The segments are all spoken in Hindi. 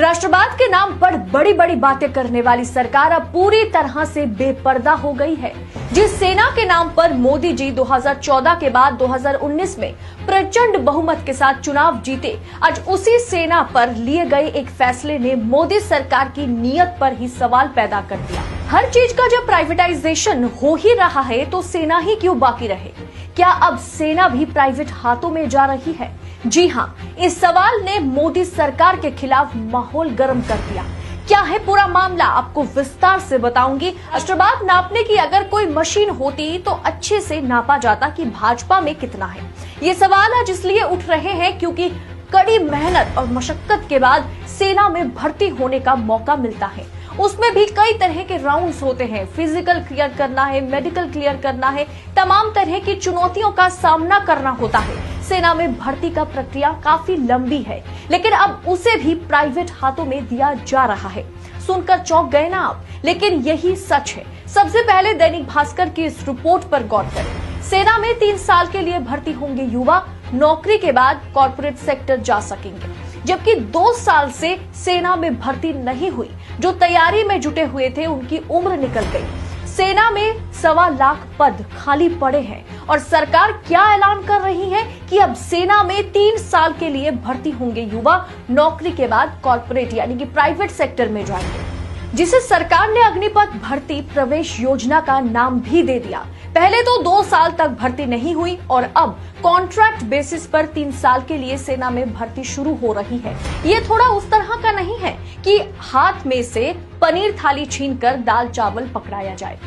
राष्ट्रवाद के नाम पर बड़ी बड़ी बातें करने वाली सरकार अब पूरी तरह से बेपर्दा हो गई है। जिस सेना के नाम पर मोदी जी 2014 के बाद 2019 में प्रचंड बहुमत के साथ चुनाव जीते, आज उसी सेना पर लिए गए एक फैसले ने मोदी सरकार की नीयत पर ही सवाल पैदा कर दिया। हर चीज का जब प्राइवेटाइजेशन हो ही रहा है तो सेना ही क्यों बाकी रहे? क्या अब सेना भी प्राइवेट हाथों में जा रही है? जी हाँ, इस सवाल ने मोदी सरकार के खिलाफ माहौल गर्म कर दिया। क्या है पूरा मामला, आपको विस्तार से बताऊंगी। राष्ट्रवाद नापने की अगर कोई मशीन होती तो अच्छे से नापा जाता कि भाजपा में कितना है। ये सवाल आज इसलिए उठ रहे हैं क्योंकि कड़ी मेहनत और मशक्कत के बाद सेना में भर्ती होने का मौका मिलता है। उसमें भी कई तरह के राउंड्स होते हैं, फिजिकल क्लियर करना है, मेडिकल क्लियर करना है, तमाम तरह की चुनौतियों का सामना करना होता है। सेना में भर्ती का प्रक्रिया काफी लंबी है, लेकिन अब उसे भी प्राइवेट हाथों में दिया जा रहा है। सुनकर चौंक गए ना आप, लेकिन यही सच है। सबसे पहले दैनिक भास्कर की इस रिपोर्ट पर गौर करें। सेना में 3 साल के लिए भर्ती होंगे युवा, नौकरी के बाद कॉर्पोरेट सेक्टर जा सकेंगे। जबकि 2 साल से सेना में भर्ती नहीं हुई, जो तैयारी में जुटे हुए थे उनकी उम्र निकल गई। सेना में 1.25 लाख पद खाली पड़े हैं और सरकार क्या ऐलान कर रही है कि अब सेना में 3 साल के लिए भर्ती होंगे युवा, नौकरी के बाद कॉर्पोरेट यानी कि प्राइवेट सेक्टर में जाएंगे, जिसे सरकार ने अग्निपथ भर्ती प्रवेश योजना का नाम भी दे दिया। पहले तो 2 साल तक भर्ती नहीं हुई और अब कॉन्ट्रैक्ट बेसिस पर 3 साल के लिए सेना में भर्ती शुरू हो रही है। ये थोड़ा उस तरह का नहीं है कि हाथ में से पनीर थाली छीनकर दाल चावल पकड़ाया जाए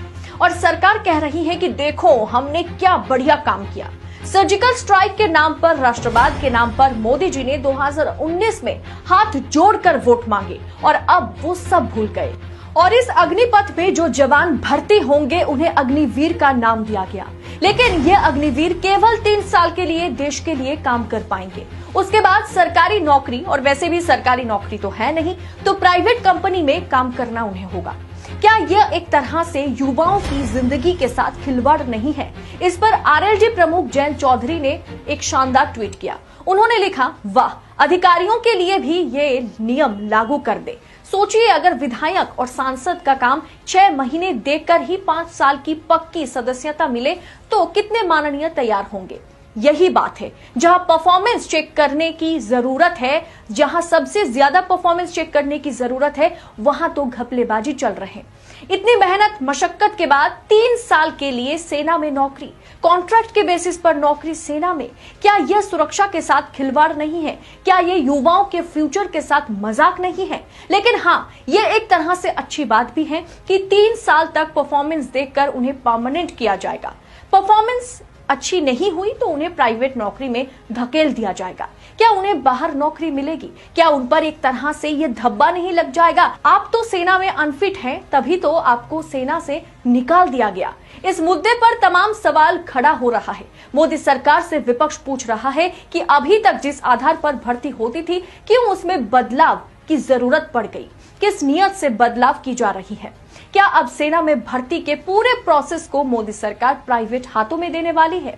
और सरकार कह रही है कि देखो हमने क्या बढ़िया काम किया। सर्जिकल स्ट्राइक के नाम पर, राष्ट्रवाद के नाम पर मोदी जी ने 2019 में हाथ जोड़कर वोट मांगे और अब वो सब भूल गए। और इस अग्निपथ में जो जवान भर्ती होंगे उन्हें अग्निवीर का नाम दिया गया, लेकिन ये अग्निवीर केवल 3 साल के लिए देश के लिए काम कर पाएंगे। उसके बाद सरकारी नौकरी, और वैसे भी सरकारी नौकरी तो है नहीं, तो प्राइवेट कंपनी में काम करना उन्हें होगा। क्या यह एक तरह से युवाओं की जिंदगी के साथ खिलवाड़ नहीं है? इस पर आरएलडी प्रमुख जयंत चौधरी ने एक शानदार ट्वीट किया। उन्होंने लिखा, वाह, अधिकारियों के लिए भी ये नियम लागू कर दे। सोचिए अगर विधायक और सांसद का काम 6 महीने देकर ही 5 साल की पक्की सदस्यता मिले तो कितने माननीय तैयार होंगे। यही बात है, जहां परफॉर्मेंस चेक करने की जरूरत है, जहां सबसे ज्यादा परफॉर्मेंस चेक करने की जरूरत है, वहां तो घपलेबाजी चल रहे हैं। इतनी मेहनत मशक्कत के बाद 3 साल के लिए सेना में नौकरी, कॉन्ट्रैक्ट के बेसिस पर नौकरी सेना में, क्या यह सुरक्षा के साथ खिलवाड़ नहीं है? क्या ये युवाओं के फ्यूचर के साथ मजाक नहीं है? लेकिन हाँ, ये एक तरह से अच्छी बात भी है कि 3 साल तक परफॉर्मेंस देखकर उन्हें परमानेंट किया जाएगा। परफॉर्मेंस अच्छी नहीं हुई तो उन्हें प्राइवेट नौकरी में धकेल दिया जाएगा। क्या उन्हें बाहर नौकरी मिलेगी? क्या उन पर एक तरह से ये धब्बा नहीं लग जाएगा? आप तो सेना में अनफिट हैं, तभी तो आपको सेना से निकाल दिया गया। इस मुद्दे पर तमाम सवाल खड़ा हो रहा है। मोदी सरकार से विपक्ष पूछ रहा है कि अभी तक जिस आधार पर भर्ती होती थी, क्यों उसमें बदलाव की जरूरत पड़ गई? किस नियत से बदलाव की जा रही है? क्या अब सेना में भर्ती के पूरे प्रोसेस को मोदी सरकार प्राइवेट हाथों में देने वाली है?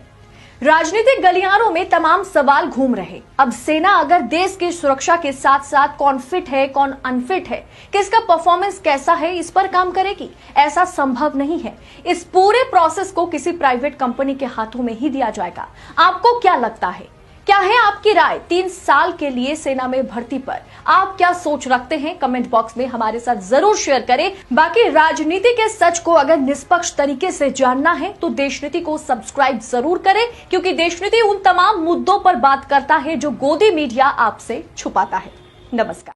राजनीतिक गलियारों में तमाम सवाल घूम रहे। अब सेना अगर देश की सुरक्षा के साथ साथ कौन फिट है, कौन अनफिट है, किसका परफॉर्मेंस कैसा है, इस पर काम करेगी? ऐसा संभव नहीं है। इस पूरे प्रोसेस को किसी प्राइवेट कंपनी के हाथों में ही दिया जाएगा। आपको क्या लगता है? क्या है आपकी राय 3 साल के लिए सेना में भर्ती पर? आप क्या सोच रखते हैं? कमेंट बॉक्स में हमारे साथ जरूर शेयर करें। बाकी राजनीति के सच को अगर निष्पक्ष तरीके से जानना है तो देशनीति को सब्सक्राइब जरूर करें, क्योंकि देशनीति उन तमाम मुद्दों पर बात करता है जो गोदी मीडिया आपसे छुपाता है। नमस्कार।